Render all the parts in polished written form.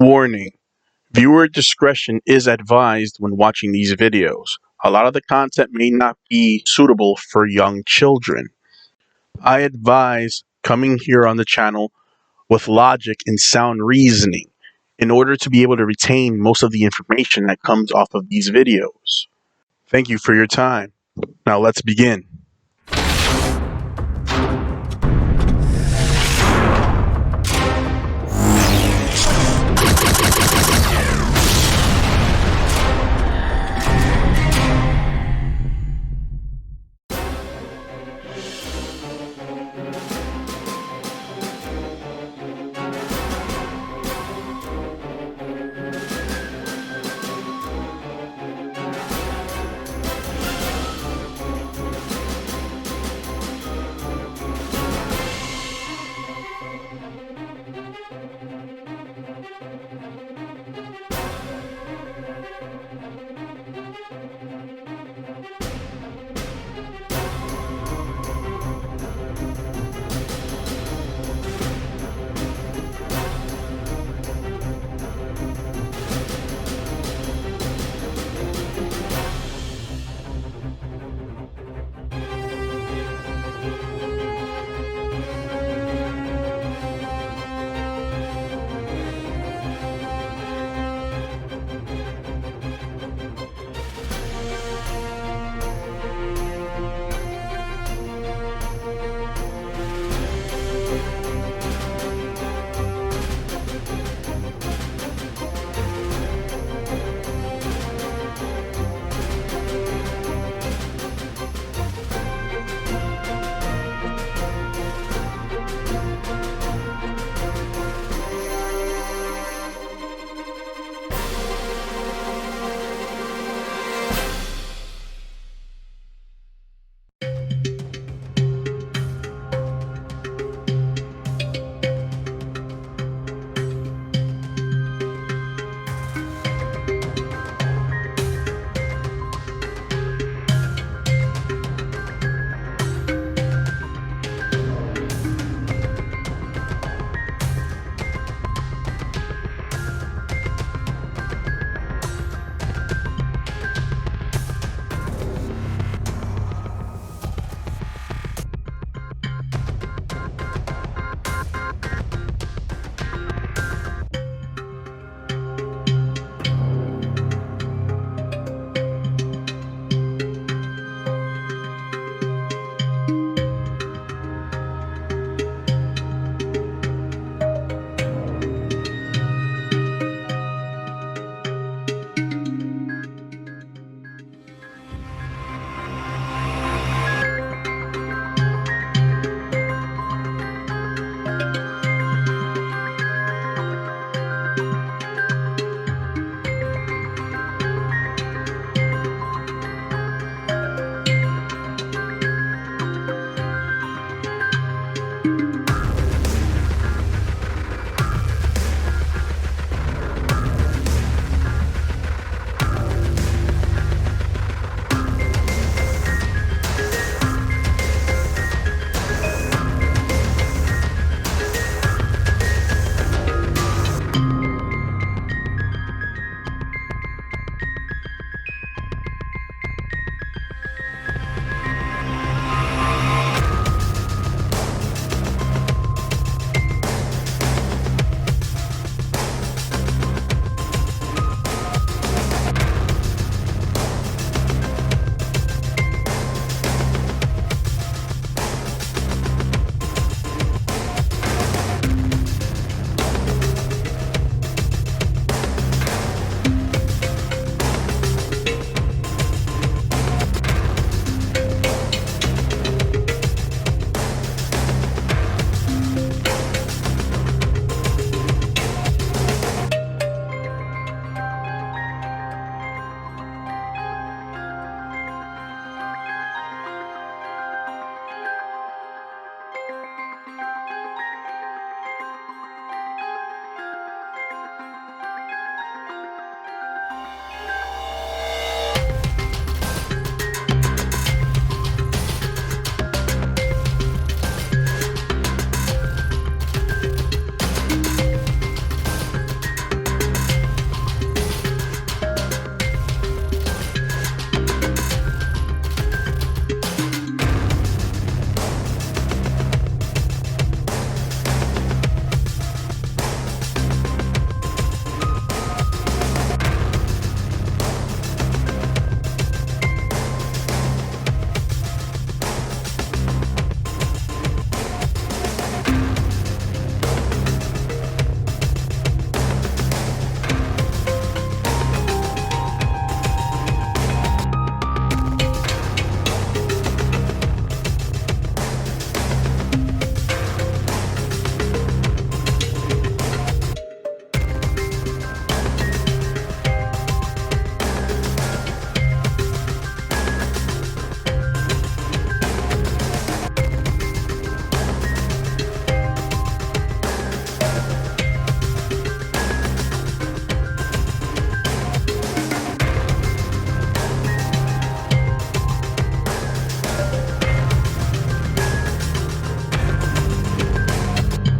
Warning: viewer discretion is advised when watching these videos. A lot of the content may not be suitable for young children. I advise coming here on the channel with logic and sound reasoning in order to be able to retain most of the information that comes off of these videos. Thank you for your time. Now let's begin.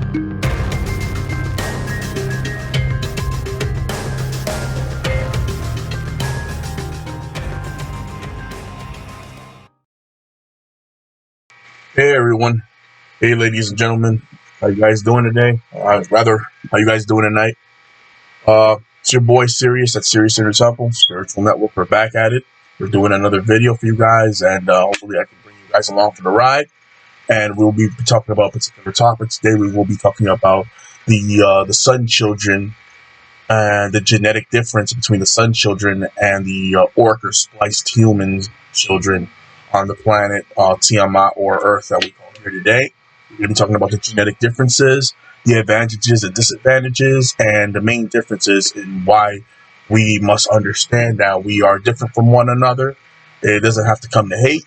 Hey everyone. Hey ladies and gentlemen. How you guys doing today? How you guys doing tonight? It's your boy Sirius at Sirius Inner Temple Spiritual Network. We're back at it. We're doing another video for you guys, and hopefully I can bring you guys along for the ride. And we'll be talking about particular topics today. We will be talking about the Sun Children and the genetic difference between the Sun Children and the Orc or spliced human children on the planet Tiamat or Earth that we call here today. We're going to be talking about the genetic differences, the advantages and disadvantages, and the main differences in why we must understand that we are different from one another. It doesn't have to come to hate.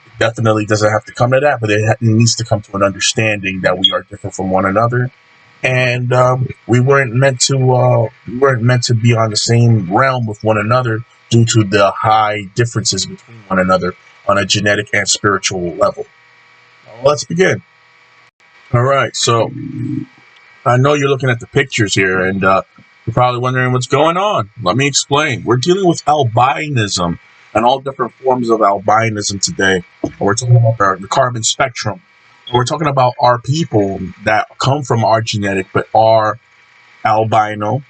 It definitely doesn't have to come to that, but it needs to come to an understanding that we are different from one another. And we weren't meant to be on the same realm with one another due to the high differences between one another on a genetic and spiritual level. Let's begin. All right, so I know you're looking at the pictures here, and you're probably wondering what's going on. Let me explain. We're dealing with albinism and all different forms of albinism today. We're talking about the carbon spectrum. We're talking about our people that come from our genetic but are albino,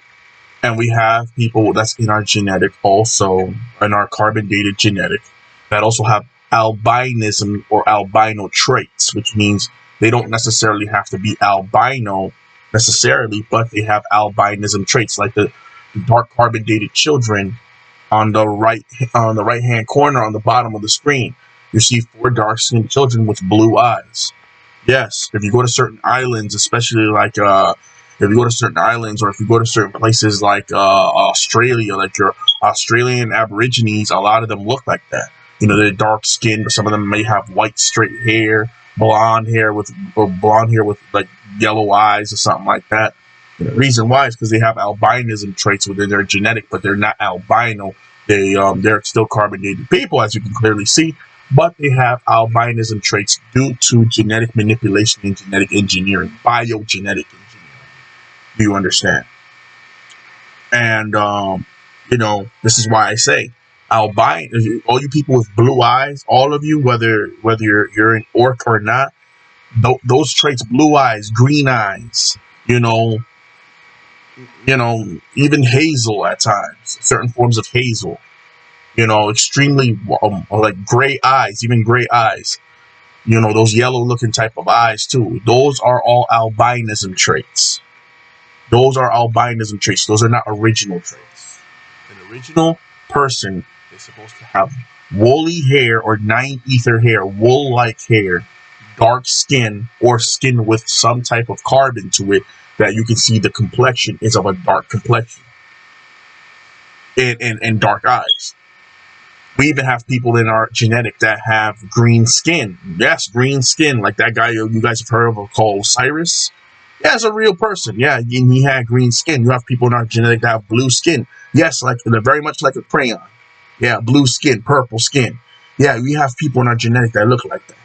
and we have people that's in our genetic also, in our carbon dated genetic, that also have albinism or albino traits, which means they don't necessarily have to be albino necessarily, but they have albinism traits, like the dark carbon dated children on the right hand corner on the bottom of the screen. You see 4 dark skinned children with blue eyes. Yes, if you go to certain islands, especially like if you go to certain islands, or if you go to certain places like Australia, like your Australian Aborigines, a lot of them look like that. You know, they're dark skinned, but some of them may have white straight hair, blonde hair with like yellow eyes or something like that. And the reason why is because they have albinism traits within their genetic, but they're not albino. They're still carbonated people, as you can clearly see. But they have albinism traits due to genetic manipulation and genetic engineering, biogenetic engineering. Do you understand? And, this is why I say albino, all you people with blue eyes, all of you, whether you're an orc or not, those traits, blue eyes, green eyes, even hazel at times, certain forms of hazel, extremely like gray eyes, even gray eyes, those yellow looking type of eyes too. Those are all albinism traits. Those are albinism traits. Those are not original traits. An original person is supposed to have woolly hair or 9 ether hair, wool-like hair, dark skin, or skin with some type of carbon to it that you can see the complexion is of a dark complexion and dark eyes. We even have people in our genetic that have green skin. Yes, green skin, like that guy you guys have heard of called Cyrus. Yeah, it's a real person. Yeah, and he had green skin. You have people in our genetic that have blue skin. Yes, like they're very much like a crayon. Yeah, blue skin, purple skin. Yeah, we have people in our genetic that look like that.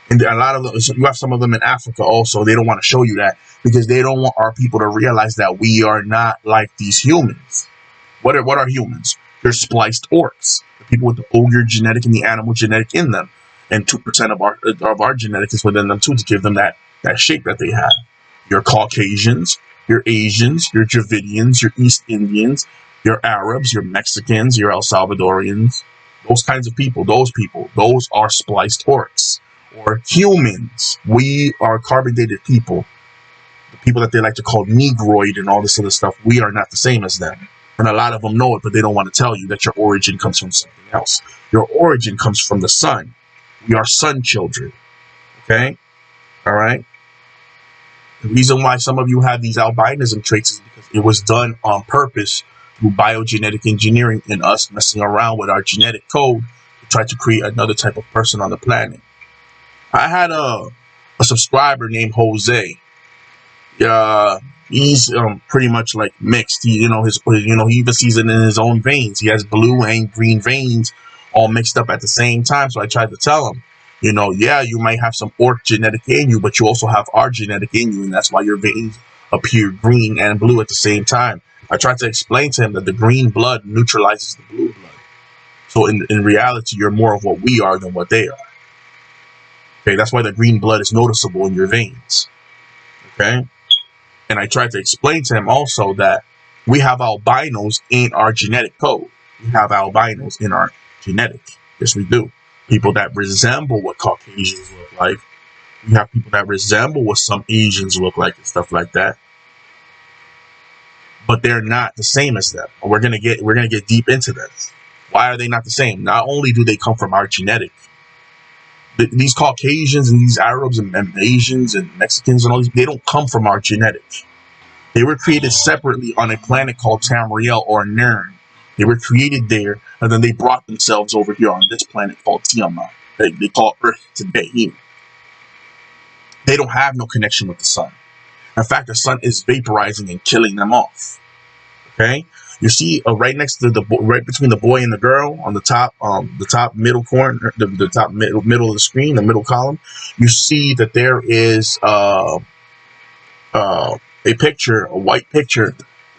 And a lot of them, you have some of them in Africa also. They don't want to show you that because they don't want our people to realize that we are not like these humans. What are humans? They're spliced orcs. The people with the ogre genetic and the animal genetic in them, and 2% of our genetic is within them too, to give them that shape that they have. Your Caucasians, your Asians, your Dravidians, your East Indians, your Arabs, your Mexicans, your El Salvadorians, those kinds of people, those are spliced orcs or humans. We are carbon dated people. The people that they like to call Negroid and all this other stuff, we are not the same as them. And a lot of them know it, but they don't want to tell you that your origin comes from something else. Your origin comes from the sun. We are sun children. Okay? All right? The reason why some of you have these albinism traits is because it was done on purpose through biogenetic engineering and us messing around with our genetic code to try to create another type of person on the planet. I had a subscriber named Jose. He's pretty much like mixed. He even sees it in his own veins. He has blue and green veins all mixed up at the same time. So I tried to tell him, Yeah, you might have some orc genetic in you, but you also have our genetic in you, and that's why your veins appear green and blue at the same time. I tried to explain to him that the green blood neutralizes the blue blood. So in reality, you're more of what we are than what they are. Okay, that's why the green blood is noticeable in your veins. Okay, and I tried to explain to him also that we have albinos in our genetic code. We have albinos in our genetic. Yes, we do. People that resemble what Caucasians look like. We have people that resemble what some Asians look like and stuff like that. But they're not the same as them. We're gonna get deep into this. Why are they not the same? Not only do they come from our genetic, these Caucasians and these Arabs and Asians and Mexicans and all these, they don't come from our genetic. They were created separately on a planet called Tamriel or Nern. They were created there, and then they brought themselves over here on this planet called Tiamat. They call Earth today. They don't have no connection with the sun. In fact, the sun is vaporizing and killing them off. Okay, you see right next to right between the boy and the girl on the top middle corner, the top middle of the screen, the middle column. You see that there is a picture, a white picture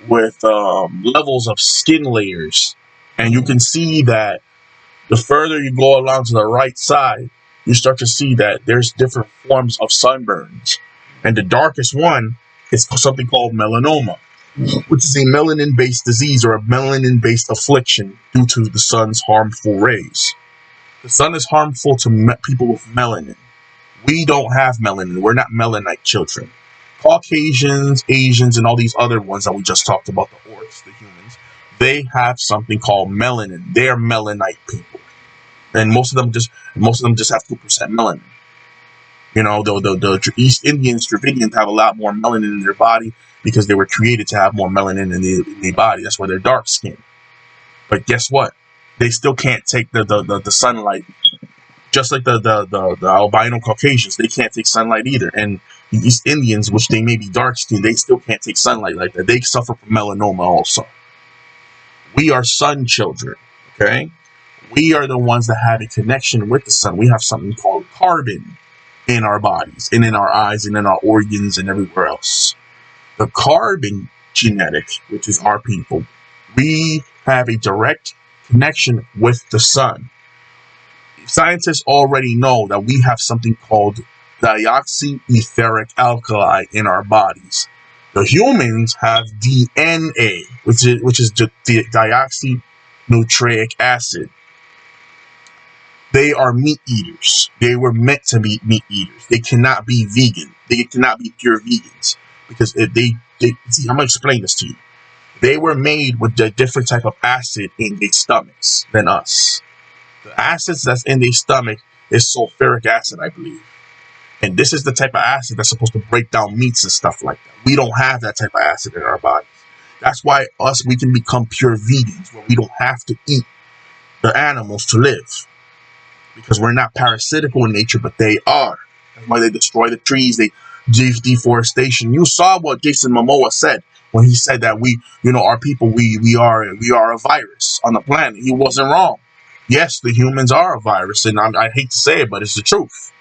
with levels of skin layers, and you can see that the further you go along to the right side, you start to see that there's different forms of sunburns, and the darkest one is something called melanoma, which is a melanin-based disease or a melanin-based affliction due to the sun's harmful rays. The sun is harmful to people with melanin. We don't have melanin. We're not melanite children. Caucasians, Asians, and all these other ones that we just talked about, the orcs, the humans, they have something called melanin. They're melanite people, and most of them just have 2% melanin. The East Indians, Dravidians have a lot more melanin in their body because they were created to have more melanin in their body. That's why they're dark skinned. But guess what? They still can't take the sunlight. Just like the albino Caucasians, they can't take sunlight either. And the East Indians, which they may be dark skinned, they still can't take sunlight like that. They suffer from melanoma also. We are sun children, okay? We are the ones that have a connection with the sun. We have something called carbon in our bodies and in our eyes and in our organs and everywhere else. The carbon genetic, which is our people, we have a direct connection with the sun. Scientists already know that we have something called deoxyetheric alkali in our bodies. The humans have DNA, which is deoxynucleic acid. They are meat eaters. They were meant to be meat eaters. They cannot be vegan. They cannot be pure vegans because if they see, I'm gonna explain this to you. They were made with a different type of acid in their stomachs than us. The acids that's in their stomach is sulfuric acid, I believe. And this is the type of acid that's supposed to break down meats and stuff like that. We don't have that type of acid in our bodies. That's why we can become pure vegans, where we don't have to eat the animals to live. Because we're not parasitical in nature, but they are. That's why they destroy the trees, they do deforestation. You saw what Jason Momoa said when he said that our people, we are a virus on the planet. He wasn't wrong. Yes, the humans are a virus, and I hate to say it, but it's the truth.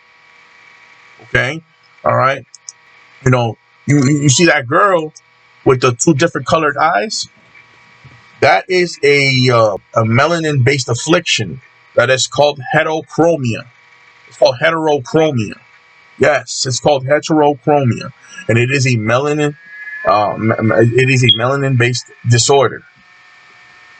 Okay, all right. You see that girl with the two different colored eyes? That is a melanin-based affliction that is called heterochromia. It's called heterochromia. Yes, it's called heterochromia, and it is a melanin. It is a melanin-based disorder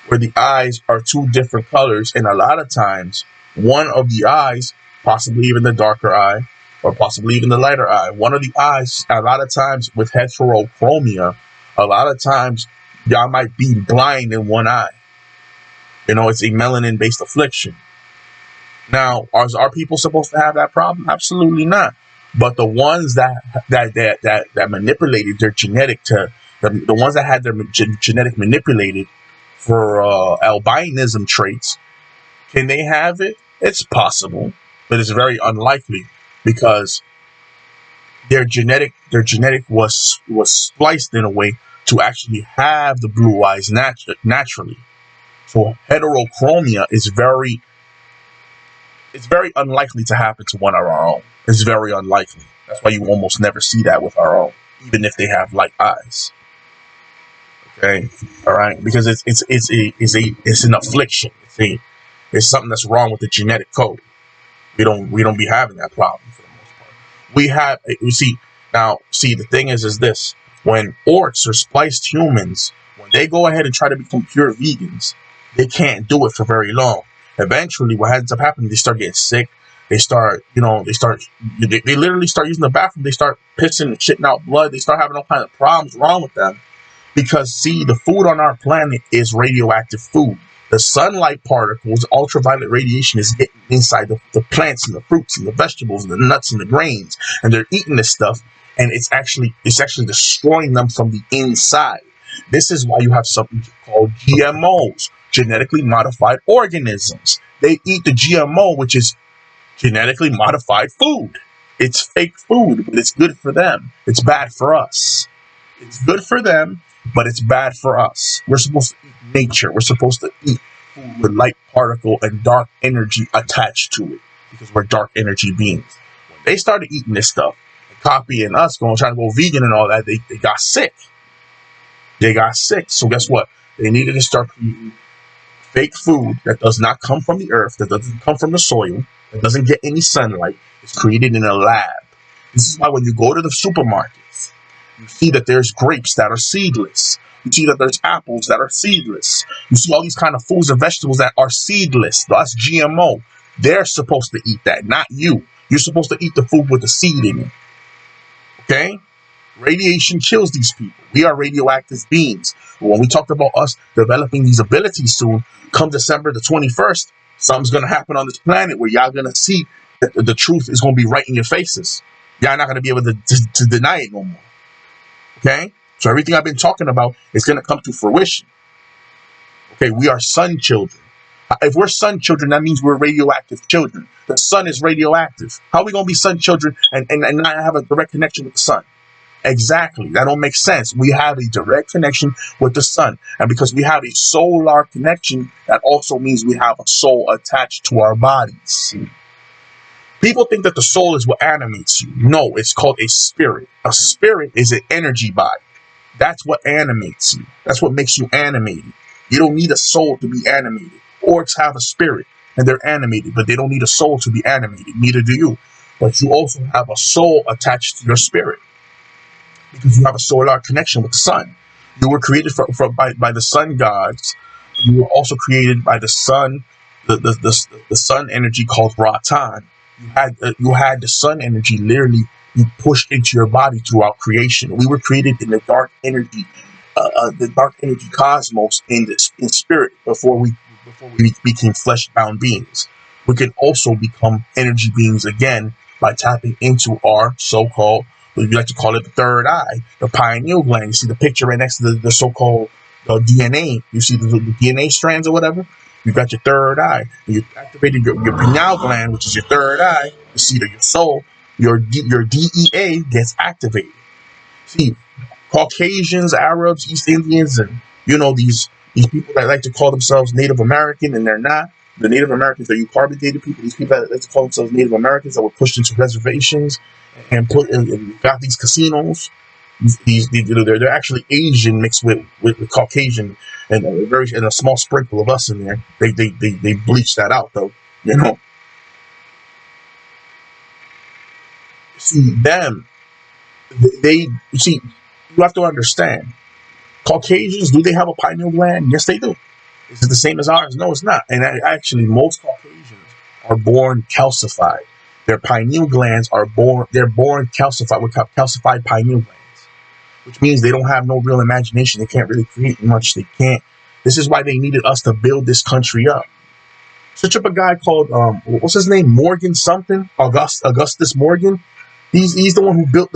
where the eyes are two different colors, and a lot of times one of the eyes, possibly even the darker eye, or possibly even the lighter eye, one of the eyes, a lot of times with heterochromia, a lot of times y'all might be blind in one eye. It's a melanin-based affliction. Now, are people supposed to have that problem? Absolutely not. But the ones that manipulated their genetic the ones that had their genetic manipulated for albinism traits, can they have it? It's possible, but it's very unlikely because their genetic was spliced in a way to actually have the blue eyes naturally. So heterochromia is very It's very unlikely to happen to one of our own. It's very unlikely. That's why you almost never see that with our own, even if they have like eyes. Okay, all right, because it's an affliction. It's something that's wrong with the genetic code. We don't be having that problem for the most part. See the thing is this: when orcs or spliced humans, when they go ahead and try to become pure vegans, they can't do it for very long. Eventually, what ends up happening, they start getting sick. They literally start using the bathroom. They start pissing and shitting out blood. They start having all kinds of problems wrong with them. Because, see, the food on our planet is radioactive food. The sunlight particles, ultraviolet radiation is getting inside the plants and the fruits and the vegetables and the nuts and the grains. And they're eating this stuff. And it's actually destroying them from the inside. This is why you have something called GMOs, genetically modified organisms. They eat the GMO, which is genetically modified food. It's fake food, but it's good for them. It's bad for us. It's good for them, but it's bad for us. We're supposed to eat nature. We're supposed to eat food with light particle and dark energy attached to it, because we're dark energy beings. When they started eating this stuff and copying us, trying to go vegan and all that, they got sick. They got sick. So guess what? They needed to start eating fake food that does not come from the earth, that doesn't come from the soil, that doesn't get any sunlight. It's created in a lab. This is why when you go to the supermarkets, you see that there's grapes that are seedless. You see that there's apples that are seedless. You see all these kind of foods and vegetables that are seedless. That's GMO. They're supposed to eat that, not you. You're supposed to eat the food with the seed in it. Okay? Radiation kills these people. We are radioactive beings. When we talked about us developing these abilities soon, come December the 21st, something's going to happen on this planet where y'all going to see that the truth is going to be right in your faces. Y'all not going to be able to deny it no more. Okay? So everything I've been talking about is going to come to fruition. Okay, we are sun children. If we're sun children, that means we're radioactive children. The sun is radioactive. How are we going to be sun children and not have a direct connection with the sun? Exactly. That don't make sense. We have a direct connection with the sun. And because we have a solar connection, that also means we have a soul attached to our bodies. People think that the soul is what animates you. No, it's called a spirit. A spirit is an energy body. That's what animates you. That's what makes you animated. You don't need a soul to be animated. Orcs have a spirit and they're animated, but they don't need a soul to be animated. Neither do you. But you also have a soul attached to your spirit, because you have a solar connection with the sun. You were created by the sun gods. You were also created by the sun, the sun energy called Ratan. You had the sun energy literally be pushed into your body throughout creation. We were created in the dark energy cosmos in spirit before we became flesh-bound beings. We can also become energy beings again by tapping into our so-called, we like to call it the third eye, the pineal gland. You see the picture right next to the so-called DNA. You see the DNA strands or whatever. You got your third eye. And you activated your pineal gland, which is your third eye, the seat of your soul. Your DEA gets activated. See, Caucasians, Arabs, East Indians, and these people that like to call themselves Native American, and they're not. The Native Americans are eucarbonated people. These people that like to call themselves Native Americans that were pushed into reservations and got these casinos. They're actually Asian mixed with Caucasian, and a small sprinkle of us in there. They bleach that out though. See them. You have to understand. Caucasians, do they have a pineal gland? Yes, they do. Is it the same as ours? No, it's not. And actually, most Caucasians are born calcified. Their pineal glands they're born calcified with calcified pineal glands, which means they don't have no real imagination. They can't really create much. They can't. This is why they needed us to build this country up. Search up a guy called, what's his name? Morgan something? Augustus Morgan. He's the one who built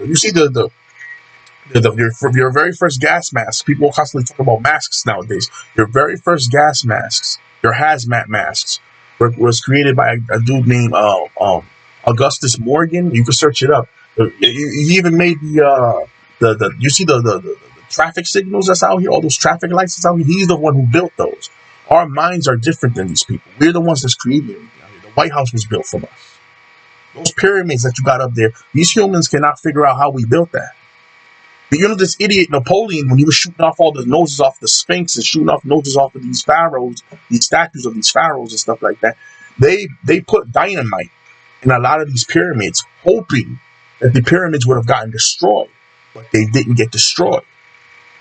you see your very first gas mask. People constantly talk about masks nowadays. Your very first gas masks, your hazmat masks, was created by a dude named Augustus Morgan. You can search it up. He even made you see the traffic signals that's out here, all those traffic lights that's out here. He's the one who built those. Our minds are different than these people. We're the ones that's creating everything out here. White House was built from us. Those pyramids that you got up there, these humans cannot figure out how we built that. But you know this idiot Napoleon, when he was shooting off all the noses off the Sphinx and shooting off noses off of these pharaohs, these statues of these pharaohs and stuff like that, they put dynamite in a lot of these pyramids, hoping that the pyramids would have gotten destroyed, but they didn't get destroyed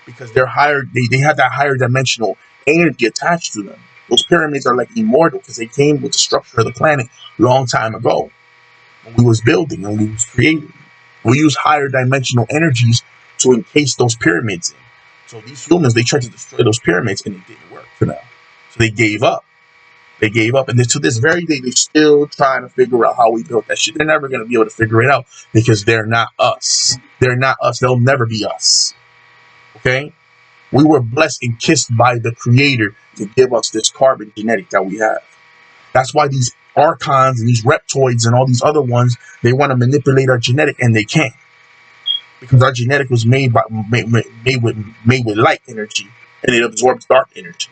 because they're higher. They had that higher dimensional energy attached to them. Those pyramids are like immortal because they came with the structure of the planet a long time ago when we was building and we was creating. We use higher dimensional energies to encase those pyramids in. So these humans, they tried to destroy those pyramids and it didn't work for them. So they gave up. They gave up. And to this very day, they're still trying to figure out how we built that shit. They're never going to be able to figure it out because they're not us. They're not us. They'll never be us. Okay? We were blessed and kissed by the Creator to give us this carbon genetic that we have. That's why these archons and these reptoids and all these other ones, they want to manipulate our genetic and they can't. Because our genetic was made with light energy and it absorbs dark energy.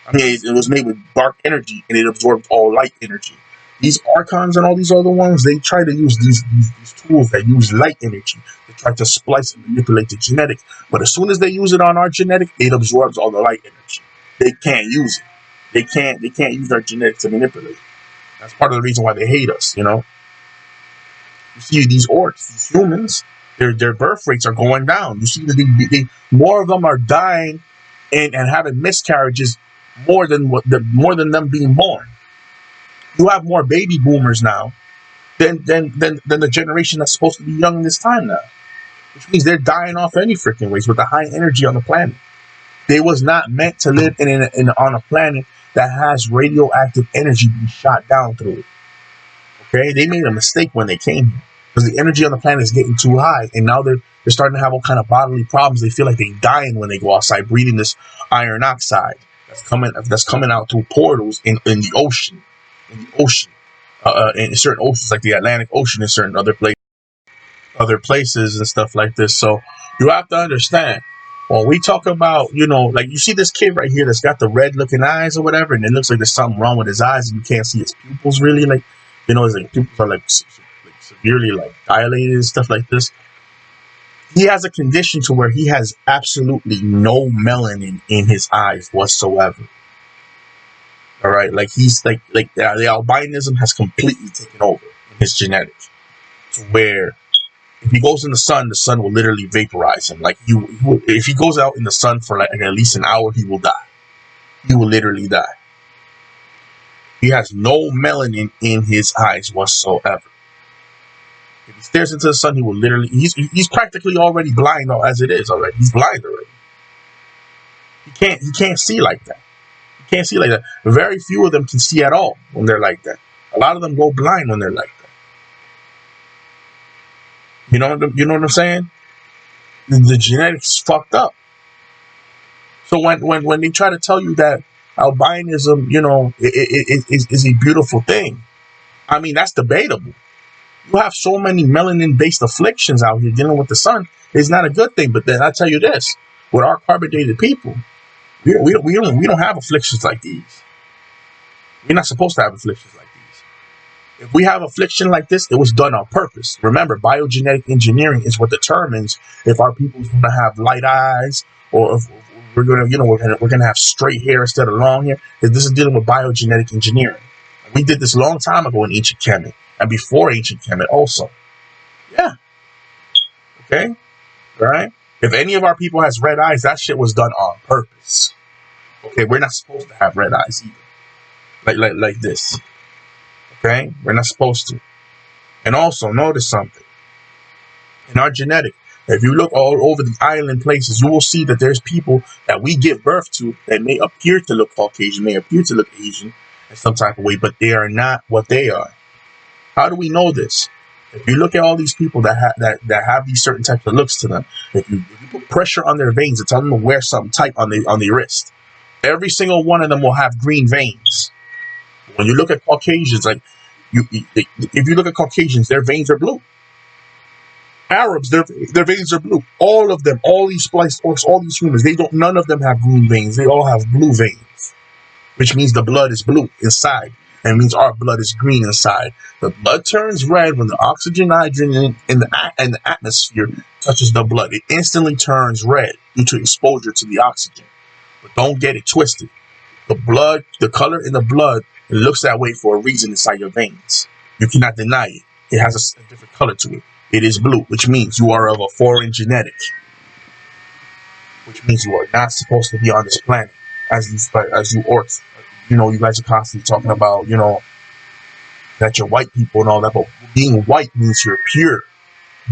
I mean, it was made with dark energy and it absorbs all light energy. These archons and all these other ones, they try to use these tools that use light energy to try to splice and manipulate the genetic. But as soon as they use it on our genetic, it absorbs all the light energy. They can't use it. They can't use our genetic to manipulate. That's part of the reason why they hate us, you know. You see these orcs, these humans, their birth rates are going down. You see that more of them are dying and having miscarriages more than them being born. You have more baby boomers now than the generation that's supposed to be young this time now, which means they're dying off any freaking ways with the high energy on the planet. They was not meant to live on a planet that has radioactive energy being shot down through it. Okay, they made a mistake when they came here because the energy on the planet is getting too high, and now they're starting to have all kind of bodily problems. They feel like they're dying when they go outside, breathing this iron oxide that's coming out through portals in the ocean. In certain oceans like the Atlantic Ocean and certain other places and stuff like this. So you have to understand when we talk about, you know, like you see this kid right here that's got the red looking eyes or whatever, and it looks like there's something wrong with his eyes and you can't see his pupils really, like, you know, his pupils are like severely like dilated and stuff like this. He has a condition to where he has absolutely no melanin in his eyes whatsoever. All right, like he's like the albinism has completely taken over in his genetics, to where if he goes in the sun will literally vaporize him. Like if he goes out in the sun for like at least an hour, he will die. He will literally die. He has no melanin in his eyes whatsoever. If he stares into the sun, he will literally. He's practically already blind as it is already. He's blind already. He can't see like that. Can't see like that. Very few of them can see at all when they're like that. A lot of them go blind when they're like that. You know what I'm saying? The genetics is fucked up. So when they try to tell you that albinism, you know, is a beautiful thing, I mean, that's debatable. You have so many melanin-based afflictions out here dealing with the sun. It's not a good thing. But then I tell you this: with our carbonated people, we don't have afflictions like these. We're not supposed to have afflictions like these. If we have affliction like this, it was done on purpose. Remember, biogenetic engineering is what determines if our people's going to have light eyes or if we're going to, you know, we're going to have straight hair instead of long hair. This is dealing with biogenetic engineering. We did this a long time ago in ancient Kemet and before ancient Kemet also. Yeah. Okay. Right. If any of our people has red eyes, that shit was done on purpose. Okay, we're not supposed to have red eyes either. Like this. Okay? We're not supposed to. And also, notice something. In our genetic, if you look all over the island places, you will see that there's people that we give birth to that may appear to look Caucasian, may appear to look Asian in some type of way, but they are not what they are. How do we know this? If you look at all these people that have these certain types of looks to them, if you put pressure on their veins and tell them to wear something tight on the wrist, every single one of them will have green veins. When you look at Caucasians, like if you look at Caucasians, their veins are blue. Arabs, their veins are blue. All of them, all these spliced orcs, all these humans, none of them have green veins. They all have blue veins, which means the blood is blue inside. and it means our blood is green inside. The blood turns red when the oxygen, hydrogen in the atmosphere touches the blood. It instantly turns red due to exposure to the oxygen. But don't get it twisted. The blood, the color in the blood, it looks that way for a reason inside your veins. You cannot deny it. It has a different color to it. It is blue, which means you are of a foreign genetic, which means you are not supposed to be on this planet as you orcs. You know, you guys are constantly talking about, you know, that you're white people and all that, but being white means you're pure.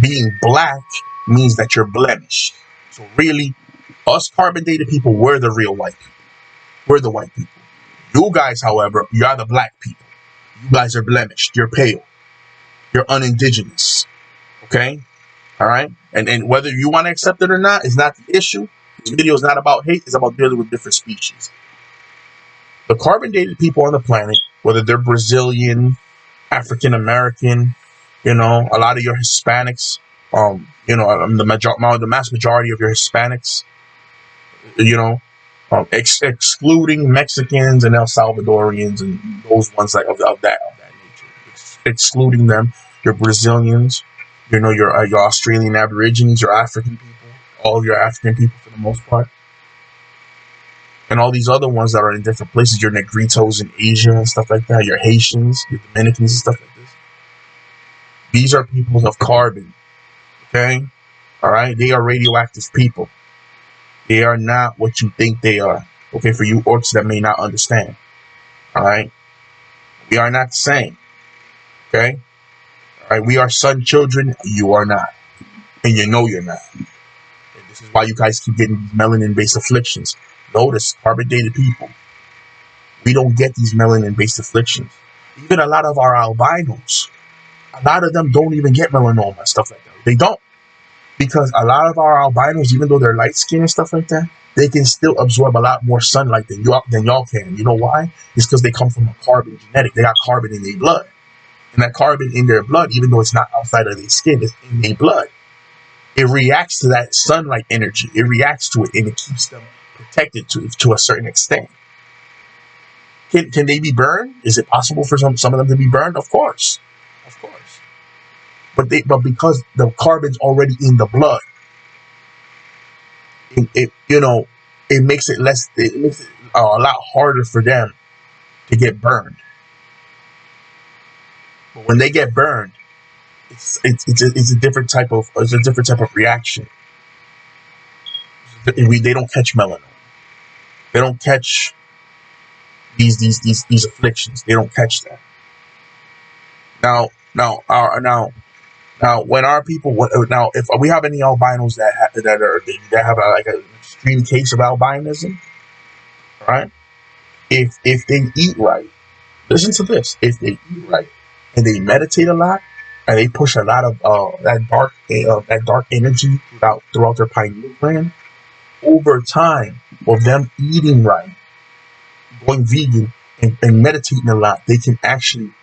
Being black means that you're blemished. So really, us carbon dated people, we're the real white people. We're the white people. You guys, however, you are the black people. You guys are blemished. You're pale. You're unindigenous. Okay? All right? And whether you want to accept it or not is not the issue. This video is not about hate. It's about dealing with different species. The carbon dated people on the planet, whether they're Brazilian, African American, you know, a lot of your Hispanics, you know, the mass majority of your Hispanics, you know, excluding Mexicans and El Salvadorians and those ones like of that nature, excluding them, your Brazilians, you know, your Australian Aborigines, your African people, all your African people for the most part, and all these other ones that are in different places, your Negritos in Asia and stuff like that, your Haitians, your Dominicans and stuff like this. These are people of carbon, okay? All right? They are radioactive people. They are not what you think they are, okay? For you orcs that may not understand, all right? We are not the same, okay? All right? We are sun children. You are not, and you know you're not. And this is why you guys keep getting melanin-based afflictions. Notice, carbon-dated people, we don't get these melanin-based afflictions. Even a lot of our albinos, a lot of them don't even get melanoma and stuff like that. They don't. Because a lot of our albinos, even though they're light skinned and stuff like that, they can still absorb a lot more sunlight than y'all can. You know why? It's because they come from a carbon genetic. They got carbon in their blood. And that carbon in their blood, even though it's not outside of their skin, it's in their blood. It reacts to that sunlight energy. It reacts to it, and it keeps them protected to a certain extent. Can they be burned? Is it possible for some of them to be burned? Of course. Of course. But because the carbon's already in the blood, it makes it a lot harder for them to get burned. But when they get burned, it's a different type of reaction. They don't catch melanoma. They don't catch these afflictions. They don't catch that. Now, when our people, if we have any albinos that have like an extreme case of albinism, right? If they eat right, listen to this. If they eat right and they meditate a lot and they push a lot of that dark energy throughout their pineal gland, over time of them eating right, going vegan, and meditating a lot, they can actually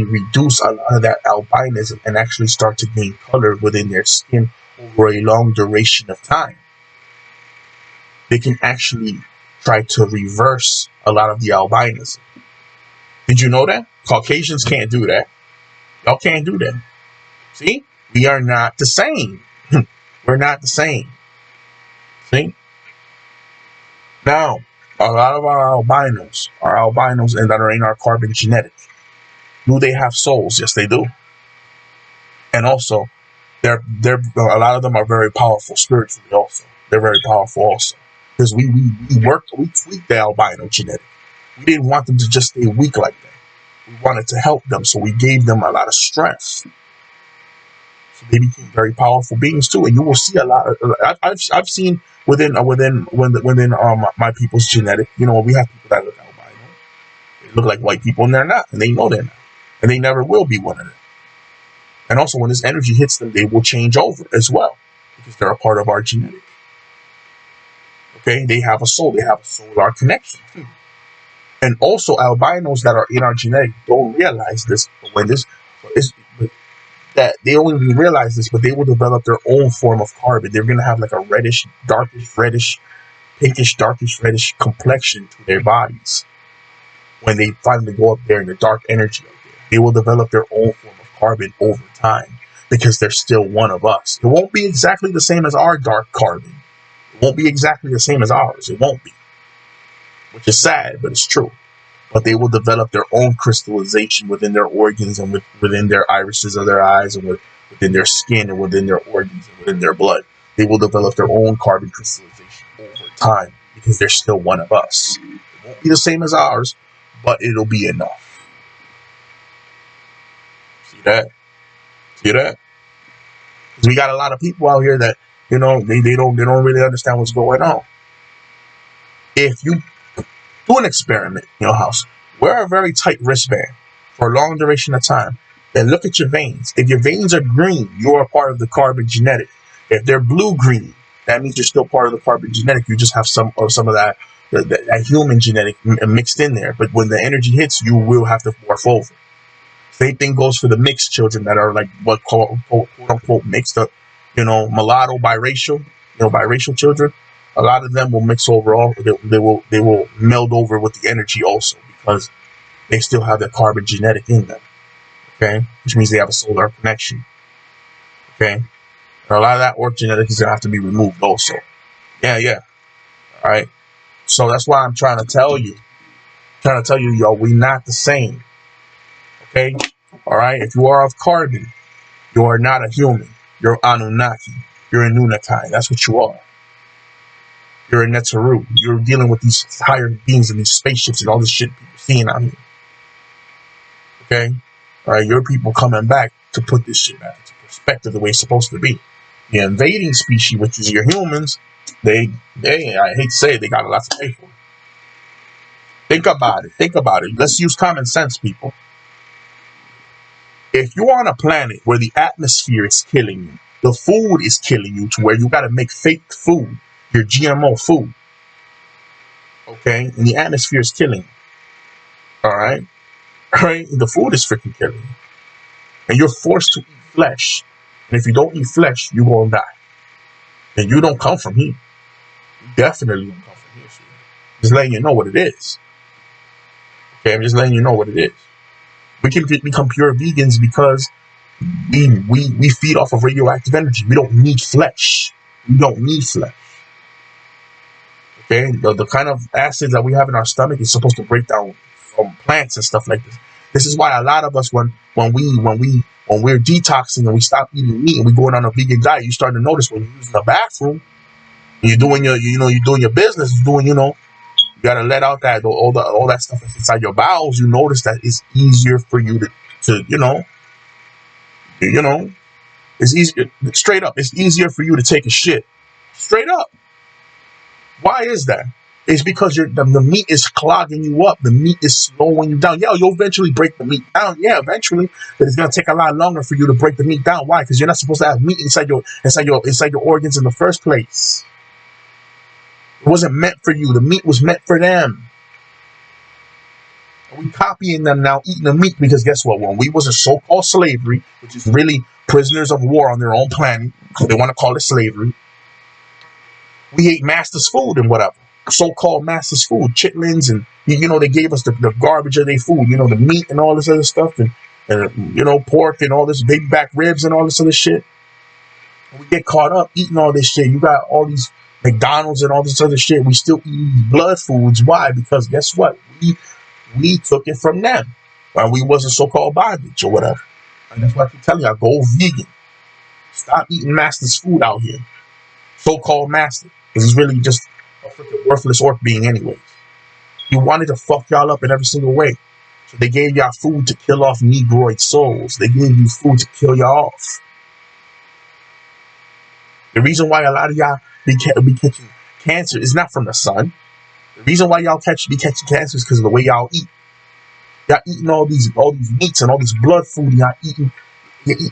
reduce a lot of that albinism and actually start to gain color within their skin over a long duration of time. They can actually try to reverse a lot of the albinism. Did you know that? Caucasians can't do that. Y'all can't do that. See? We are not the same. We're not the same. See? Now, a lot of our albinos and that are in our carbon genetic. Do they have souls? Yes, they do. And also, they're a lot of them are very powerful spiritually. Also, they're very powerful also because we tweaked the albino genetic. We didn't want them to just stay weak like that. We wanted to help them, so we gave them a lot of strength. So they became very powerful beings too. And you will see a lot. I've seen within my people's genetic. You know, we have people that look albino. They look like white people, and they're not, and they know they're not. And they never will be one of them. And also, when this energy hits them, they will change over as well because they're a part of our genetic. Okay, they have a soul. They have a solar connection. And also, albinos that are in our genetic don't realize this. But that they don't even realize this, but they will develop their own form of carbon. They're going to have like a pinkish, darkish, reddish complexion to their bodies. when they finally go up there in the dark energy up there, they will develop their own form of carbon over time because they're still one of us. It won't be exactly the same as our dark carbon. It won't be exactly the same as ours. It won't be, which is sad, but it's true. But they will develop their own crystallization within their organs and within their irises of their eyes and within their skin and within their organs and within their blood. They will develop their own carbon crystallization over time because they're still one of us. It won't be the same as ours, but it'll be enough. See that? See that? Because we got a lot of people out here that, you know, they don't really understand what's going on. If you do an experiment in your house, wear a very tight wristband for a long duration of time, then look at your veins. If your veins are green, you're a part of the carbon genetic. If they're blue-green, that means you're still part of the carbon genetic. You just have some of that human genetic mixed in there. But when the energy hits, you will have to morph over. Same thing goes for the mixed children that are like what quote unquote mixed up, you know, mulatto, biracial, biracial children. A lot of them will mix over all. They will meld over with the energy also because they still have the carbon genetic in them. Okay, which means they have a solar connection. Okay, and a lot of that orc genetic is gonna have to be removed also. Yeah. All right. So that's why I'm trying to tell you, yo, we not the same. Okay. All right. If you are of carbon, you are not a human. You're Anunnaki. You're a Nunnakai. That's what you are. You're a Netzeru. You're dealing with these higher beings and these spaceships and all this shit people seeing out here. Okay? All right, your people coming back to put this shit back into perspective the way it's supposed to be. The invading species, which is your humans, they I hate to say it, they got a lot to pay for. Think about it. Let's use common sense, people. If you're on a planet where the atmosphere is killing you, the food is killing you to where you got to make fake food, your GMO food, okay, and the atmosphere is killing you, all right, the food is freaking killing you, and you're forced to eat flesh, and if you don't eat flesh, you're going to die, and you don't come from here. You definitely don't come from here. So just letting you know what it is. Okay, I'm just letting you know what it is. We can become pure vegans because we feed off of radioactive energy. We don't need flesh. Okay, the kind of acids that we have in our stomach is supposed to break down plants and stuff like this. This is why a lot of us, when we're detoxing and we stop eating meat and we going on a vegan diet, you start to notice when you're using the bathroom, and you're doing your business, you gotta let out that all that stuff that's inside your bowels. You notice that it's easier for you to it's easier. Straight up, it's easier for you to take a shit. Straight up. Why is that? It's because the meat is clogging you up. The meat is slowing you down. Yeah, you'll eventually break the meat down. Yeah, eventually, but it's gonna take a lot longer for you to break the meat down. Why? Because you're not supposed to have meat inside your organs in the first place. It wasn't meant for you. The meat was meant for them. And we copying them now, eating the meat because guess what? When we was in so-called slavery, which is really prisoners of war on their own planet, because they want to call it slavery, we ate masters' food and whatever. So-called masters' food, chitlins, and they gave us the garbage of their food, the meat and all this other stuff, and pork and all this big back ribs and all this other shit. And we get caught up eating all this shit. You got all these McDonald's and all this other shit. We still eat blood foods. Why? Because guess what? We took it from them. While we wasn't so-called bondage or whatever. And that's why I keep telling y'all, go vegan. Stop eating master's food out here. So-called master. Because he's really just a freaking worthless orc being anyways. He wanted to fuck y'all up in every single way. So they gave y'all food to kill off Negroid souls. They gave you food to kill y'all off. The reason why a lot of y'all be catching cancer is not from the sun. The reason why y'all be catching cancer is because of the way y'all eat. Y'all eating all these meats and all this blood food. Y'all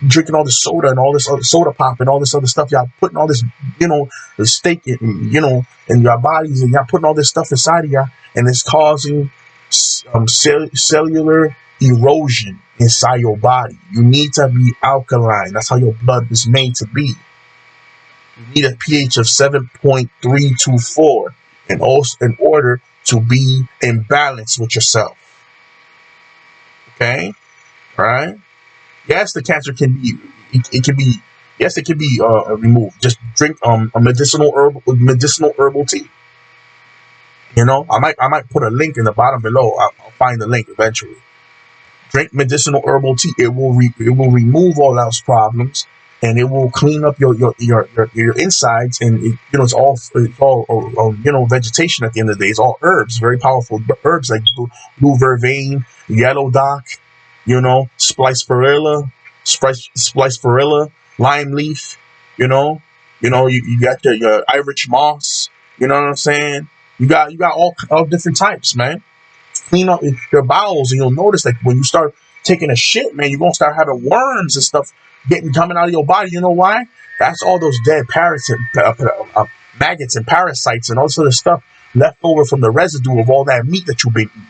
drinking all this soda and all this other soda pop and all this other stuff. Y'all putting all this, the steak in your bodies, and y'all putting all this stuff inside of y'all, and it's causing cellular erosion inside your body. You need to be alkaline. That's how your blood was made to be. You need a pH of 7.324 in order to be in balance with yourself. Okay, right? Yes, the cancer can be. It can be. Yes, it can be removed. Just drink a medicinal herbal tea. I might put a link in the bottom below. I'll find the link eventually. Drink medicinal herbal tea. It will remove all those problems, and it will clean up your insides. And it's all vegetation at the end of the day. It's all herbs, very powerful herbs like blue vervain, yellow dock, spliced perilla, lime leaf. You got your Irish moss. You know what I'm saying? You got all different types, man. Clean up your bowels, and you'll notice that when you start taking a shit, man, you're gonna start having worms and stuff coming out of your body. You know why? That's all those dead parasites and maggots and parasites and all this other stuff left over from the residue of all that meat that you've been eating.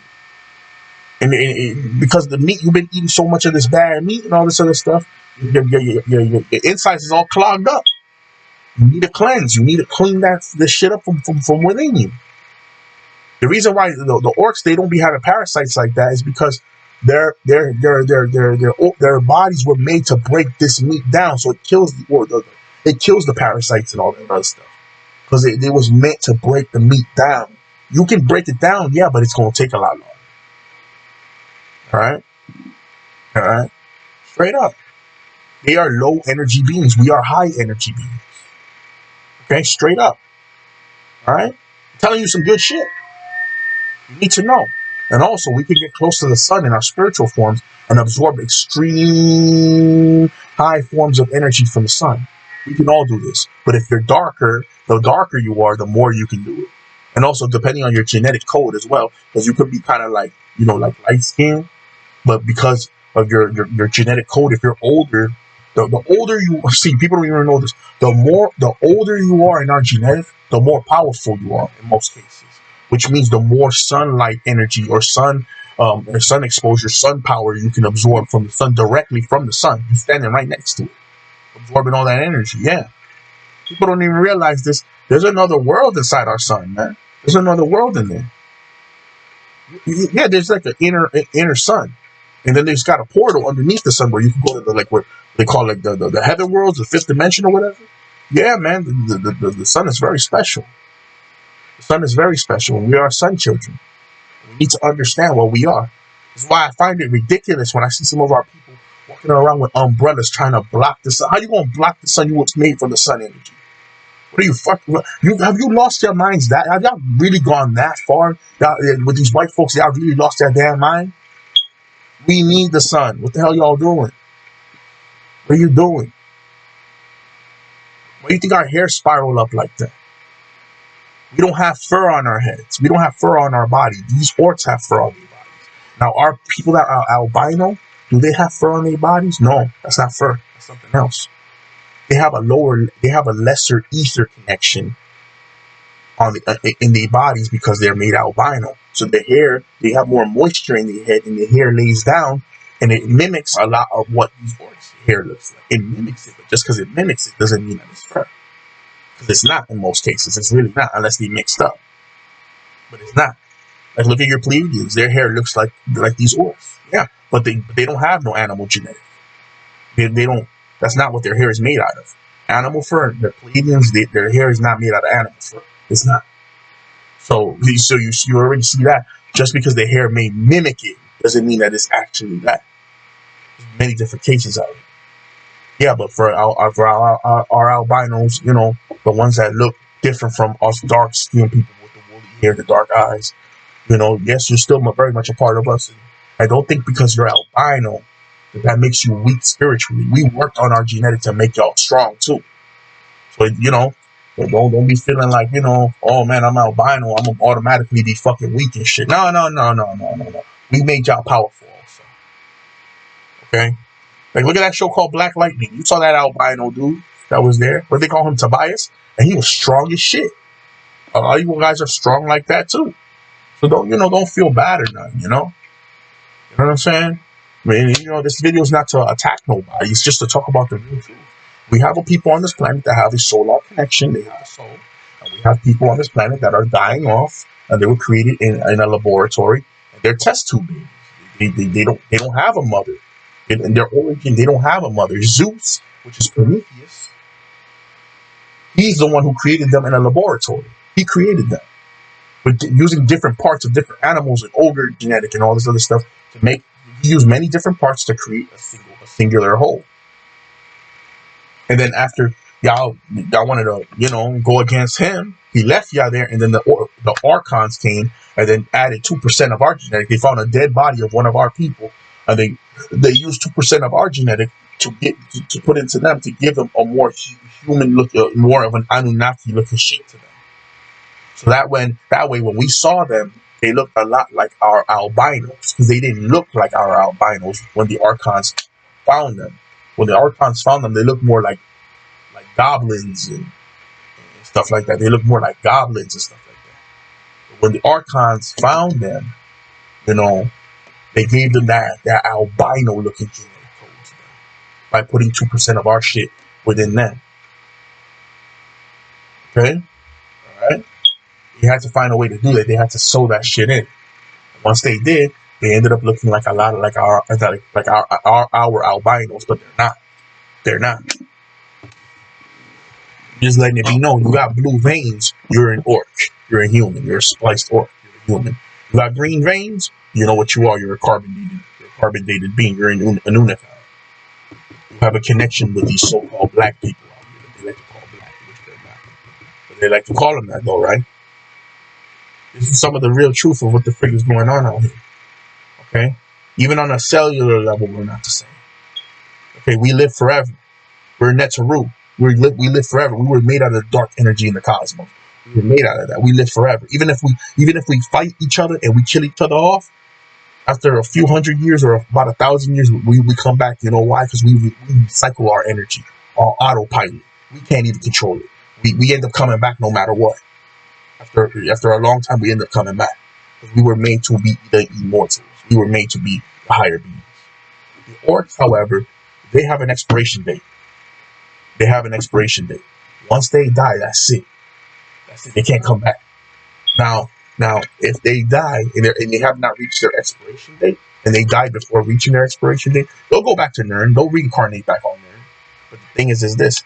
And because the meat you've been eating so much of this bad meat and all this other stuff, your insides is all clogged up. You need to cleanse. You need to clean this shit up from within you. The reason why the orcs, they don't be having parasites like that is because their bodies were made to break this meat down, so it kills the parasites and all that other stuff, because it was meant to break the meat down. You can break it down, yeah, but it's gonna take a lot longer. All right, straight up. They are low energy beings. We are high energy beings. Okay, straight up. All right, I'm telling you some good shit. You need to know. And also, we can get close to the sun in our spiritual forms and absorb extreme high forms of energy from the sun. We can all do this. But if you're darker, the darker you are, the more you can do it. And also, depending on your genetic code as well, because you could be kind of like light skin, but because of your genetic code, if you're older, the older you see, people don't even know this. The older you are in our genetic, the more powerful you are in most cases. Which means the more sunlight energy or sun exposure, sun power you can absorb from the sun, directly from the sun. You're standing right next to it, absorbing all that energy. Yeah, people don't even realize this. There's another world inside our sun, man. There's another world in there. Yeah, there's like an inner sun, and then there's got a portal underneath the sun where you can go to what they call the heaven worlds, the fifth dimension or whatever. Yeah, man, the sun is very special. The sun is very special, and we are sun children. We need to understand what we are. That's why I find it ridiculous when I see some of our people walking around with umbrellas trying to block the sun. How you gonna block the sun? You was made from the sun energy. What are you fucking? Have you lost your minds? Have y'all really gone that far? With these white folks, y'all really lost their damn mind. We need the sun. What the hell y'all doing? What are you doing? Why do you think our hair spiral up like that? We don't have fur on our heads. We don't have fur on our body. These orcs have fur on their bodies. Now, our people that are albino, do they have fur on their bodies? No, that's not fur. That's something else. They have a lesser ether connection in their bodies because they're made albino. So the hair, they have more moisture in their head, and the hair lays down, and it mimics a lot of what these orcs' hair looks like. It mimics it, but just because it mimics it doesn't mean that it's fur. Because it's not in most cases. It's really not, unless they mixed up. But it's not. Like, look at your plebeians. Their hair looks like these orcs. Yeah, but they don't have no animal genetic. They don't. That's not what their hair is made out of. Animal fur. The plebeians, their hair is not made out of animal fur. It's not. So you already see that. Just because the hair may mimic it doesn't mean that it's actually that. There's many different cases of it. Yeah, but for our albinos, the ones that look different from us dark skinned people with the woolly hair, the dark eyes, yes, you're still very much a part of us. I don't think because you're albino that makes you weak spiritually. We worked on our genetics to make y'all strong too. So don't be feeling like oh man, I'm albino, I'm gonna automatically be fucking weak and shit. No. We made y'all powerful also. Okay. Like, look at that show called Black Lightning. You saw that albino dude that was there. What they call him, Tobias? And he was strong as shit. A lot of you guys are strong like that too. So don't feel bad or nothing, You know what I'm saying? I mean, this video is not to attack nobody. It's just to talk about the real truth. We have a people on this planet that have a solar connection. They have a soul. And we have people on this planet that are dying off. And they were created in a laboratory. And they're test tube babies. They don't have a mother. In their origin, they don't have a mother. Zeus, which is Prometheus, he's the one who created them in a laboratory. He created them, but using different parts of different animals and ogre genetic and all this other stuff to make. He used many different parts to create a singular whole. And then after y'all wanted to go against him, he left y'all there, and then the archons came and then added 2% of our genetic. They found a dead body of one of our people, and they used 2% of our genetic to put into them to give them a more human look, more of an Anunnaki looking shape to them. So that way when we saw them, they looked a lot like our albinos, because they didn't look like our albinos when the archons found them. When the archons found them, they looked more like goblins and stuff like that. They look more like goblins and stuff like that. But when the archons found them, they gave them that albino looking genetic code to them by putting 2% of our shit within them. Okay? Alright? They had to find a way to do that. They had to sew that shit in. Once they did, they ended up looking like a lot of like our albinos, but they're not. Just letting it be known, you got blue veins, you're an orc. You're a human. You're a spliced orc. You're a human. You got green veins, you know what you are. You're a carbon dated being. You're an Anunnaki. You have a connection with these so-called black people out here that they like to call black, which they're not. But they like to call them that though, right? This is some of the real truth of what the frig is going on out here. Okay? Even on a cellular level, we're not the same. Okay, we live forever. We're Netaru. We live forever. We were made out of dark energy in the cosmos. We were made out of that. We live forever. Even if we fight each other and we kill each other off, after a few hundred years or about 1,000 years, we come back. You know why? Because we recycle our energy, our autopilot. We can't even control it. We end up coming back no matter what. After a long time, we end up coming back. Because we were made to be the immortals. We were made to be the higher beings. The orcs, however, they have an expiration date. Once they die, that's it. They can't come back. Now, if they die and they have not reached their expiration date, and they die before reaching their expiration date, they'll go back to Nern. They'll reincarnate back on Nern. But the thing is this: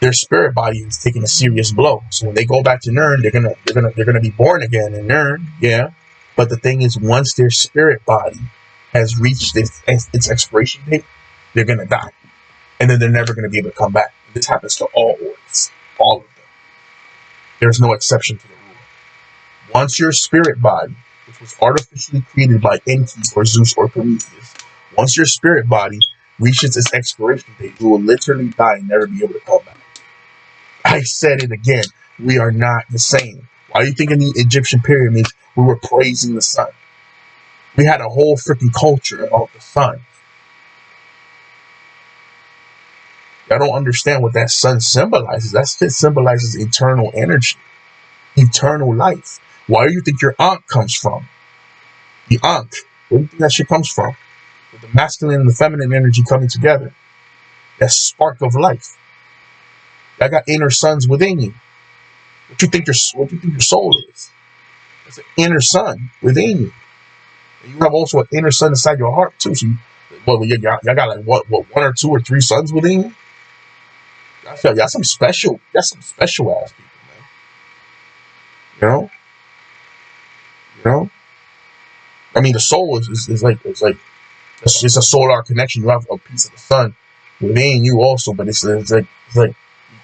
their spirit body is taking a serious blow. So when they go back to Nern, they're gonna be born again in Nern. Yeah. But the thing is, once their spirit body has reached its expiration date, they're gonna die. And then they're never going to be able to come back. This happens to all orcs, all of them. There's no exception to the rule. Once your spirit body, which was artificially created by Enki or Zeus or Prometheus, once your spirit body reaches its expiration date, you will literally die and never be able to come back. I said it again. We are not the same. Why do you think in the Egyptian pyramids we were praising the sun? We had a whole freaking culture about the sun. I don't understand what that sun symbolizes. That shit symbolizes eternal energy, eternal life. Why do you think your Ankh comes from? The Ankh. Where do you think that shit comes from? With the masculine and the feminine energy coming together. That spark of life. That got inner suns within you. What do you think your soul is? It's an inner sun within you. And you have also an inner sun inside your heart too. So y'all got like what 1 or 2 or 3 suns within you? Y'all some special ass people, man. You know. I mean, the soul is like it's a solar connection. You have a piece of the sun within you also, but it's like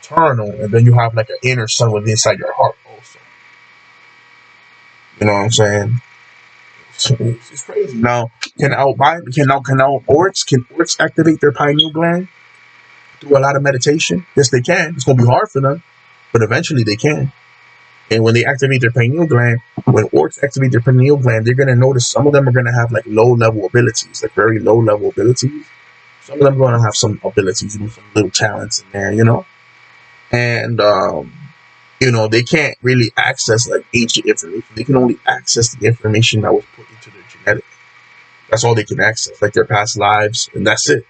eternal, and then you have like an inner sun within inside your heart also. You know what I'm saying? It's crazy. Now, can orcs activate their pineal gland? Do a lot of meditation? Yes, they can. It's going to be hard for them, but eventually they can. And when they activate their pineal gland, when orcs activate their pineal gland, they're going to notice some of them are going to have like low-level abilities, like very low-level abilities. Some of them are going to have some abilities, some little talents in there, And, they can't really access like ancient information. They can only access the information that was put into their genetic. That's all they can access, like their past lives, and that's it.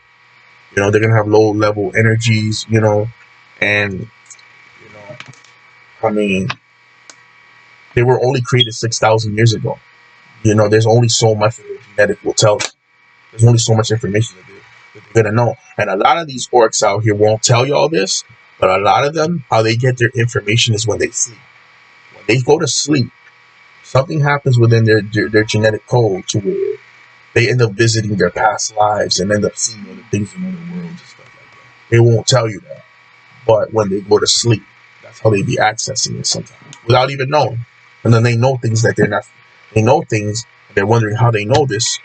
They're going to have low-level energies, and, I mean, they were only created 6,000 years ago. there's only so much that the genetic will tell them. There's only so much information that they're gonna know. And a lot of these orcs out here won't tell you all this, but a lot of them, how they get their information is when they sleep. When they go to sleep, something happens within their genetic code to where they end up visiting their past lives and end up seeing other things in other worlds and stuff like that. They won't tell you that. But when they go to sleep, that's how they be accessing it sometimes, without even knowing. And then they know things that they're not, they know things, and they're wondering how they know this.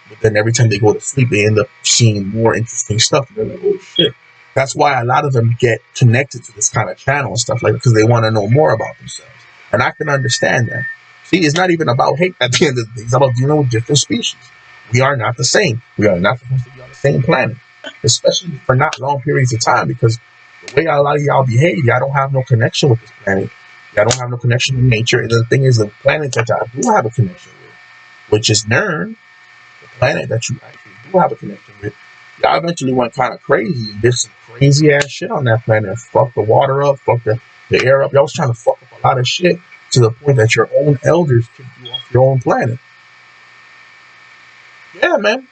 But then every time they go to sleep, they end up seeing more interesting stuff. And they're like, oh shit. That's why a lot of them get connected to this kind of channel and stuff like that, because they want to know more about themselves. And I can understand that. See, it's not even about hate at the end of the day. It's about dealing with different species. We are not the same. We are not supposed to be on the same planet, especially for not long periods of time, because the way a lot of y'all behave, y'all don't have no connection with this planet. Y'all don't have no connection with nature. And the thing is, the planet that y'all do have a connection with, which is Nern, the planet that you actually do have a connection with, y'all eventually went kind of crazy and did some crazy ass shit on that planet. Fuck the water up, fuck the air up. Y'all was trying to fuck up a lot of shit to the point that your own elders kicked you off your own planet. Yeah, man.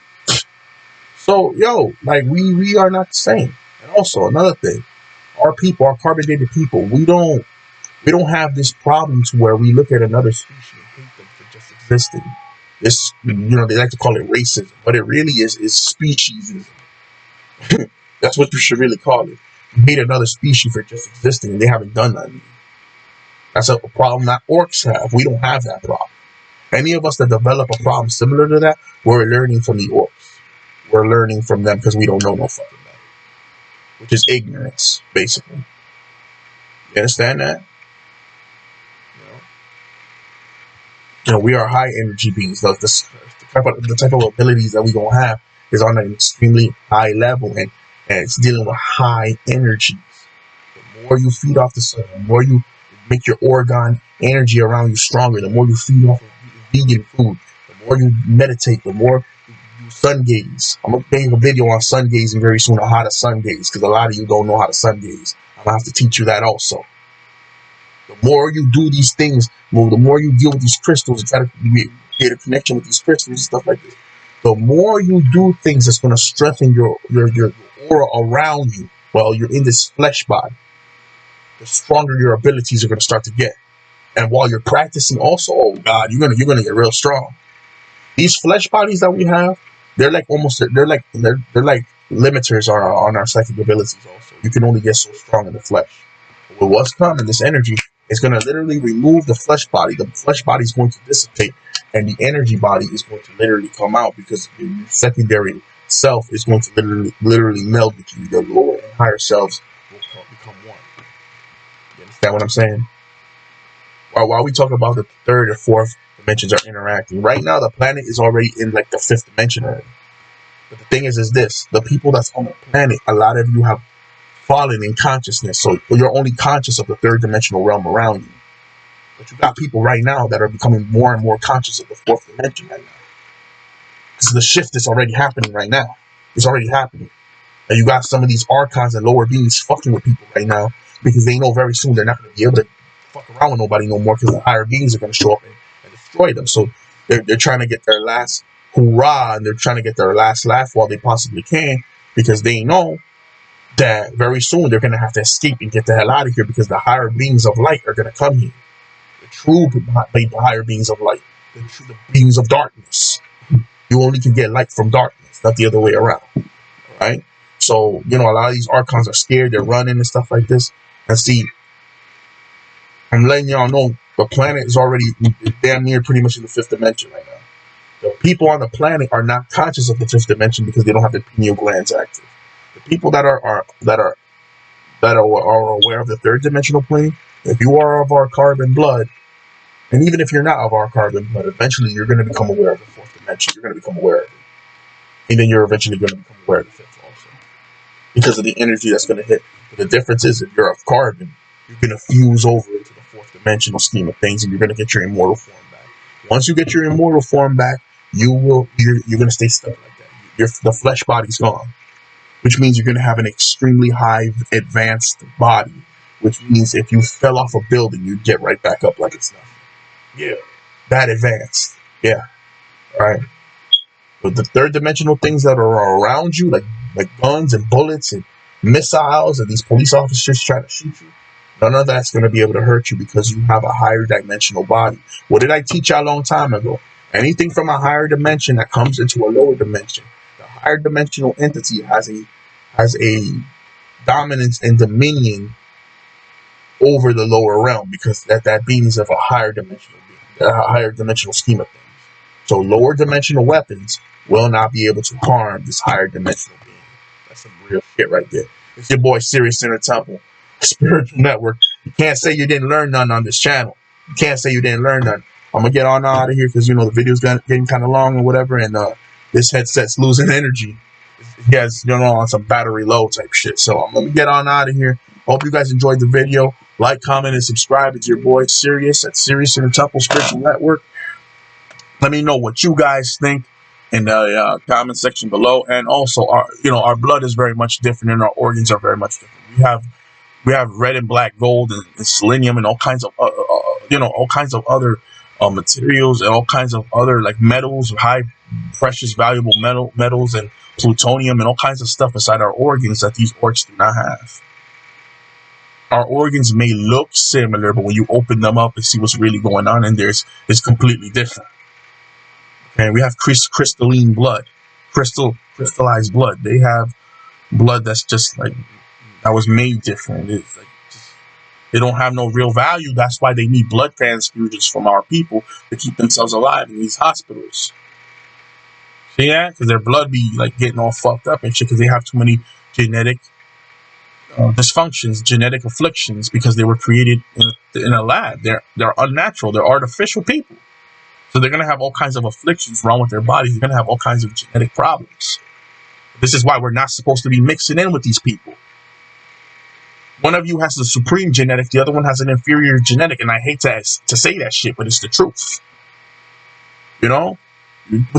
So, yo, like, we are not the same. And also, another thing, our people, our carbon dated people, we don't have this problem to where we look at another species and hate them for just existing. This, they like to call it racism, but it really is speciesism. That's what you should really call it. You hate another species for just existing and they haven't done nothing. That's a problem that orcs have. We don't have that problem. Any of us that develop a problem similar to that, we're learning from the orcs. We're learning from them because we don't know no fucking better. Which is ignorance, basically. You understand that? We are high energy beings. The type of abilities that we gonna have is on an extremely high level, and it's dealing with high energies. The more you feed off the sun, the more you make your organ energy around you stronger, the more you feed off of vegan food, the more you meditate, the more you sun gaze. I'm gonna make a video on sun gazing very soon, on how to sun gaze, because a lot of you don't know how to sun gaze. I'm gonna have to teach you that also. The more you do these things, the more you deal with these crystals and try to get a connection with these crystals and stuff like this, the more you do things that's going to strengthen your aura around you while you're in this flesh body, the stronger your abilities are going to start to get. And while you're practicing also, oh God, you're gonna get real strong. These flesh bodies that we have, they're like limiters on our psychic abilities also. You can only get so strong in the flesh. But with what's coming, this energy is going to literally remove the flesh body. The flesh body is going to dissipate, and the energy body is going to literally come out, because the secondary self is going to literally meld with you. The lower and higher selves will become one. You understand what I'm saying? While we talk about the third or fourth dimensions are interacting, right now the planet is already in like the fifth dimension already. But the thing is this: the people that's on the planet, a lot of you have fallen in consciousness, so you're only conscious of the third dimensional realm around you. But you got people right now that are becoming more and more conscious of the fourth dimension right now, because the shift is already happening right now. It's already happening, and you got some of these archons and lower beings fucking with people right now, because they know very soon they're not going to be able to fuck around with nobody no more, because the higher beings are going to show up and destroy them. So they're trying to get their last hurrah, and they're trying to get their last laugh while they possibly can, because they know that very soon they're going to have to escape and get the hell out of here, because the higher beings of light are going to come here. The true higher beings of light. The beings of darkness. You only can get light from darkness, not the other way around. Right? So, a lot of these archons are scared. They're running and stuff like this. And see, I'm letting y'all know the planet is already damn near pretty much in the fifth dimension right now. The people on the planet are not conscious of the fifth dimension because they don't have their pineal glands active. The people that are aware of the third dimensional plane, if you are of our carbon blood, and even if you're not of our carbon blood, eventually you're going to become aware of the fourth dimension. You're going to become aware of it. And then you're eventually going to become aware of the fifth also, because of the energy that's going to hit. But the difference is, if you're of carbon, you're going to fuse over into the fourth dimensional scheme of things, and you're going to get your immortal form back. Once you get your immortal form back, you're going to stay stuck like that. The flesh body's gone, which means you're going to have an extremely high advanced body, which means if you fell off a building, you get right back up like it's nothing. Yeah, that advanced. Yeah, right. But the third dimensional things that are around you, like guns and bullets and missiles and these police officers trying to shoot you, none of that's going to be able to hurt you because you have a higher dimensional body. What did I teach you a long time ago? Anything from a higher dimension that comes into a lower dimension, the higher dimensional entity has a dominance and dominion over the lower realm because that being is of a higher dimensional being, a higher dimensional scheme of things. So lower dimensional weapons will not be able to harm this higher dimensional being. That's some real shit right there. It's your boy Sirius Inner Temple, Spiritual Network. You can't say you didn't learn none on this channel. You can't say you didn't learn none. I'm gonna get on out of here because the video's getting kind of long or whatever, and this headset's losing energy. It has on some battery low type shit. So I'm gonna get on out of here. Hope you guys enjoyed the video. Like, comment, and subscribe. It's your boy Sirius at Sirius Inner Temple Spiritual Network. Let me know what you guys think in the comment section below. And also, our blood is very much different, and our organs are very much different. We have red and black gold and selenium and all kinds of all kinds of other materials and all kinds of other like metals, high precious valuable metals and plutonium and all kinds of stuff inside our organs that these orcs do not have. Our organs may look similar, but when you open them up and see what's really going on in there, it's completely different. And we have crystalline blood, crystallized blood. They have blood that's just like that was made different. It's like they don't have no real value. That's why they need blood transfusions from our people to keep themselves alive in these hospitals. See that? Because their blood be like getting all fucked up and shit because they have too many genetic dysfunctions, genetic afflictions, because they were created in a lab. They're unnatural. They're artificial people. So they're going to have all kinds of afflictions wrong with their bodies. They're going to have all kinds of genetic problems. This is why we're not supposed to be mixing in with these people. One of you has the supreme genetic, the other one has an inferior genetic, and I hate to say that shit, but it's the truth. What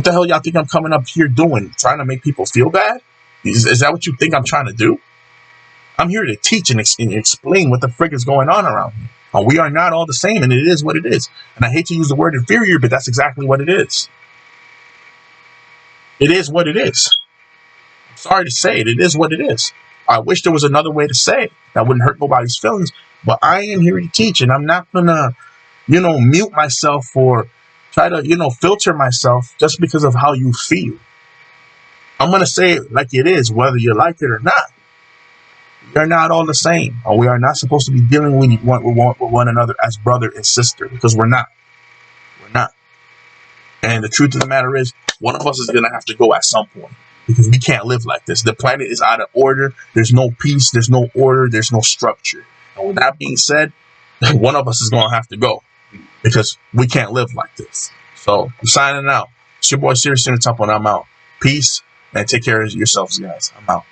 the hell y'all think I'm coming up here doing? Trying to make people feel bad? Is that what you think I'm trying to do? I'm here to teach and explain what the frick is going on around here. We are not all the same, and it is what it is. And I hate to use the word inferior, but that's exactly what it is. It is what it is. I'm sorry to say it. It is what it is. I wish there was another way to say it that wouldn't hurt nobody's feelings, but I am here to teach, and I'm not gonna, mute myself or try to, filter myself just because of how you feel. I'm gonna say it like it is, whether you like it or not. They're not all the same. We are not supposed to be dealing with one another as brother and sister because we're not. We're not. And the truth of the matter is, one of us is going to have to go at some point because we can't live like this. The planet is out of order. There's no peace. There's no order. There's no structure. And with that being said, one of us is going to have to go because we can't live like this. So I'm signing out. It's your boy Sirius Inner Temple, and I'm out. Peace and take care of yourselves, guys. I'm out.